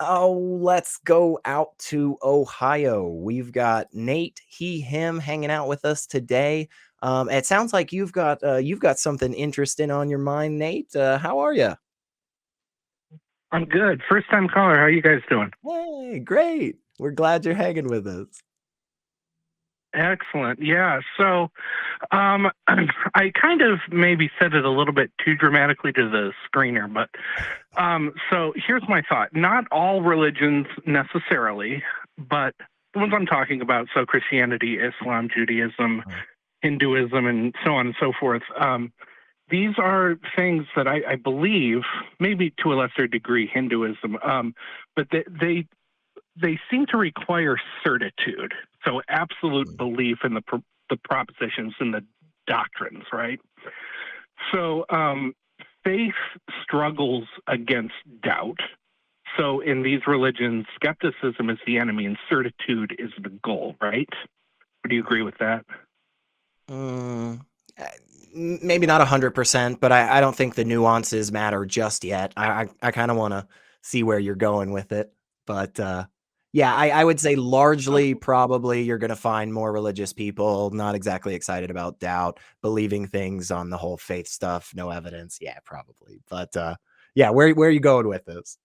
Oh, let's go out to Ohio. We've got Nate, he, him hanging out with us today. It sounds like you've got something interesting on your mind, Nate. How are you? I'm good. First time caller. How you guys doing? Hey, great. We're glad you're hanging with us. Excellent. Yeah. So, I kind of maybe said it a little bit too dramatically to the screener, but so here's my thought. Not all religions necessarily, but the ones I'm talking about, so Christianity, Islam, Judaism, Mm. Hinduism, and so on and so forth. These are things that I believe, maybe to a lesser degree, Hinduism, but they seem to require certitude, so absolute belief in the propositions and the doctrines, right? So faith struggles against doubt. So in these religions, skepticism is the enemy and certitude is the goal, right? Do you agree with that? Mm, uh, Maybe not 100%, but I don't think the nuances matter just yet. I kind of want to see where you're going with it. But yeah, I would say largely probably you're going to find more religious people not exactly excited about doubt, believing things on the whole faith stuff, no evidence. Yeah, probably. But yeah, where are you going with this?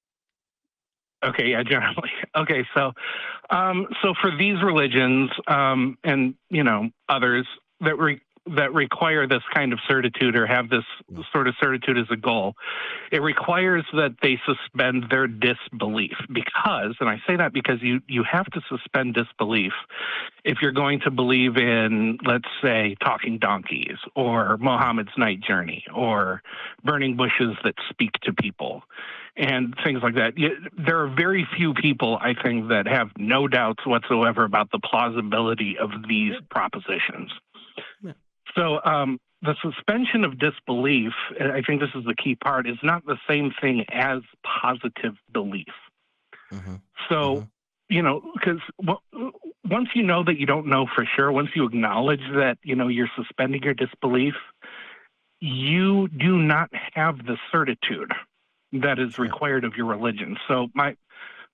Okay, yeah, generally. Okay, so for these religions, and others that require this kind of certitude or have this Mm. sort of certitude as a goal, it requires that they suspend their disbelief because, and I say that because you have to suspend disbelief if you're going to believe in, let's say, talking donkeys or Mohammed's night journey or burning bushes that speak to people and things like that. There are very few people, I think, that have no doubts whatsoever about the plausibility of these Yeah, propositions. yeah. So the suspension of disbelief, and I think this is the key part, is not the same thing as positive belief. Mm-hmm. Mm-hmm. So, because once you know that you don't know for sure, once you acknowledge that, you're suspending your disbelief, you do not have the certitude that is Sure. required of your religion. So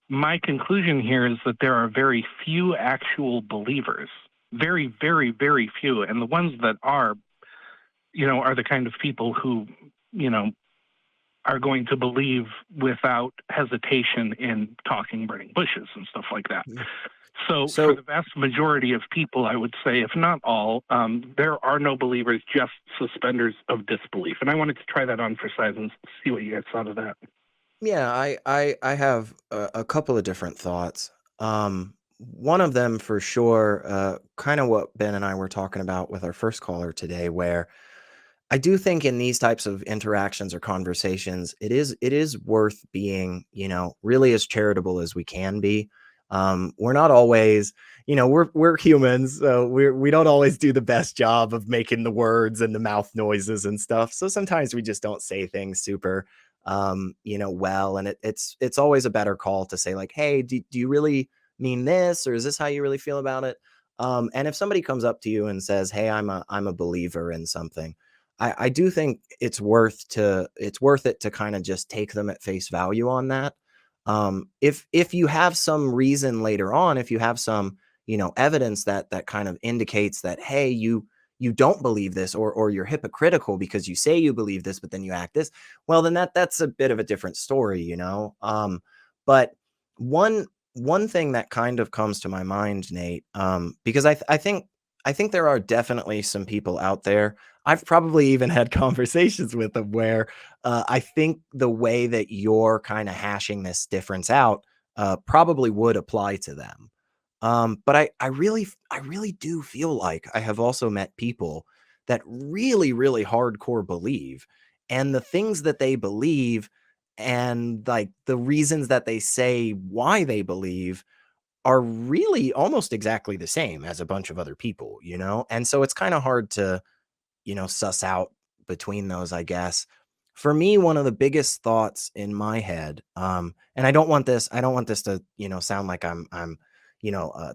my conclusion here is that there are very few actual believers, very, very, very few, and the ones that are the kind of people who, you know, are going to believe without hesitation in talking burning bushes and stuff like that. Yeah. So, for So the vast majority of people, I would say, if not all, there are no believers, just suspenders of disbelief. And I wanted to try that on for size and see what you guys thought of that. yeah, I have a couple of different thoughts. One of them for sure, kind of what Ben and I were talking about with our first caller today, where I do think in these types of interactions or conversations, it is worth being, really as charitable as we can be. We're not always, we're humans, so we don't always do the best job of making the words and the mouth noises and stuff. So sometimes we just don't say things super, well. And it's always a better call to say like, hey, do you really mean this, or is this how you really feel about it? And if somebody comes up to you and says, hey, I'm a believer in something, I do think it's worth it to kind of just take them at face value on that. If you have some reason later on, if you have some evidence that kind of indicates that, hey, you don't believe this, or you're hypocritical because you say you believe this but then you act this, well, then that's a bit of a different story. But one thing that kind of comes to my mind, Nate, because I think there are definitely some people out there. I've probably even had conversations with them where I think the way that you're kind of hashing this difference out probably would apply to them. But I really do feel like I have also met people that really, really hardcore believe, and the things that they believe and like the reasons that they say why they believe are really almost exactly the same as a bunch of other people. And so it's kind of hard to suss out between those, I guess. For me, one of the biggest thoughts in my head, and I don't want this to, sound like I'm,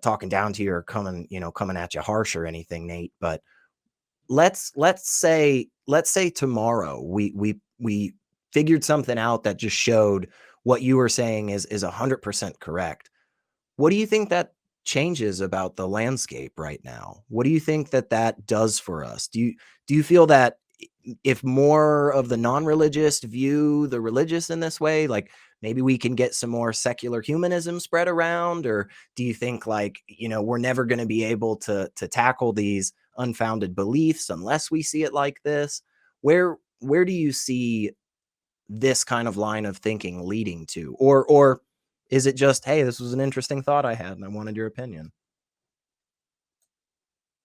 talking down to you or coming at you harsh or anything, Nate. But let's say tomorrow we figured something out that just showed what you were saying is 100% correct. What do you think that changes about the landscape right now? What do you think that that does for us? Do you feel that if more of the non-religious view the religious in this way, like maybe we can get some more secular humanism spread around? Or do you think, like, we're never going to be able to tackle these unfounded beliefs unless we see it like this? Where do you see this kind of line of thinking leading to? Or is it just, hey, this was an interesting thought I had and I wanted your opinion?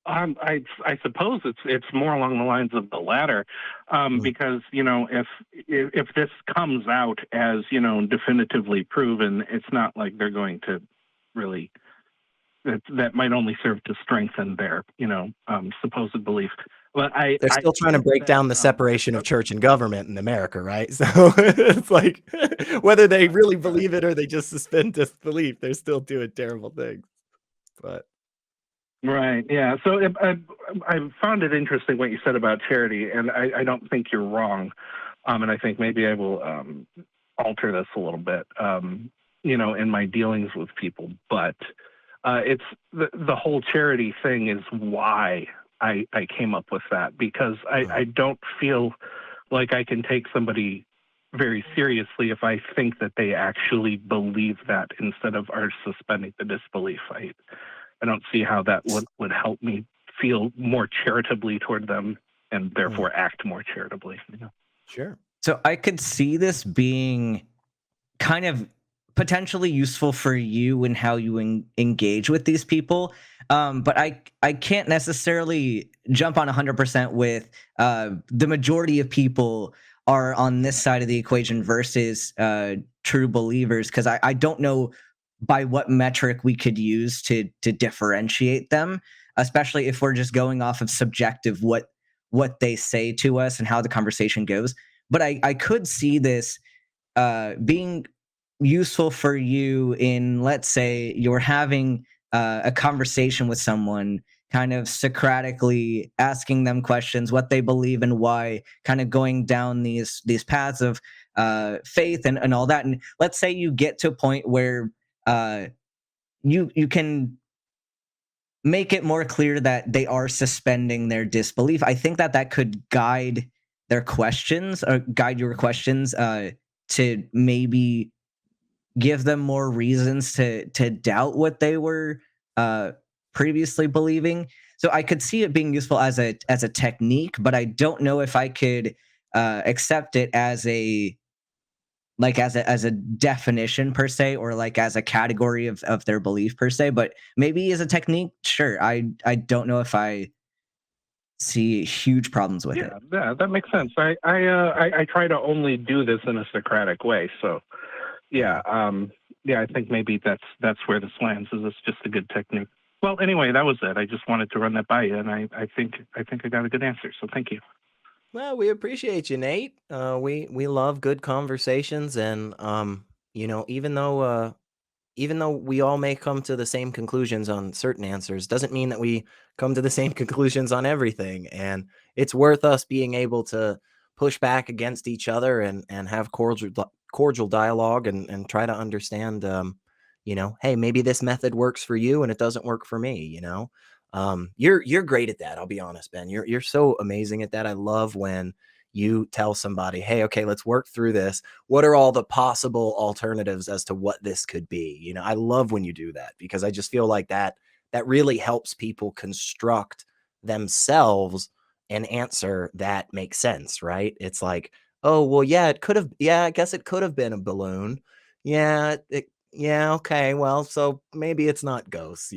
I suppose it's more along the lines of the latter, Mm. because if this comes out as definitively proven, it's not like they're going to really, that might only serve to strengthen their supposed belief. But They're I still trying to think break that down the separation of church and government in America, right? So it's like whether they really believe it or they just suspend disbelief, they're still doing terrible things. But Right. Yeah. So I found it interesting what you said about charity, and I don't think you're wrong. And I think maybe I will alter this a little bit, in my dealings with people. But it's the whole charity thing is why I came up with that, because mm, I don't feel like I can take somebody very seriously if I think that they actually believe that instead of are suspending the disbelief. I don't see how that would help me feel more charitably toward them and mm, therefore act more charitably. sure. So I could see this being kind of potentially useful for you and how you engage with these people. But I can't necessarily jump on 100% with the majority of people are on this side of the equation versus true believers, because I don't know by what metric we could use to differentiate them, especially if we're just going off of subjective what they say to us and how the conversation goes. But I could see this being useful for you in, let's say, you're having a conversation with someone, kind of Socratically asking them questions, what they believe and why, kind of going down these paths of faith and all that. And let's say you get to a point where uh, you can make it more clear that they are suspending their disbelief. I think that that could guide their questions or guide your questions to maybe give them more reasons to doubt what they were uh, previously believing. So I could see it being useful as a technique, but I don't know if I could accept it as a as a definition per se, or like as a category of their belief per se. But maybe as a technique, sure. I don't know if I see huge problems with it. Yeah, that makes sense. I try to only do this in a Socratic way. So yeah, Mm. yeah, I think maybe that's where this lands. Is it's just a good technique. Well, anyway, that was it. I just wanted to run that by you, and I think I got a good answer. So thank you. Well, we appreciate you, Nate. We love good conversations, and even though we all may come to the same conclusions on certain answers, doesn't mean that we come to the same conclusions on everything. And it's worth us being able to push back against each other and have cordial dialogue and try to understand, hey, maybe this method works for you and it doesn't work for me. You're great at that. I'll be honest, Ben. You're so amazing at that. I love when you tell somebody, hey, okay, let's work through this. What are all the possible alternatives as to what this could be? I love when you do that, because I just feel like that really helps people construct themselves an answer that makes sense, right? It's like, oh, well, yeah, it could have, yeah, I guess it could have been a balloon. Yeah, yeah, okay, well, so maybe it's not ghosts.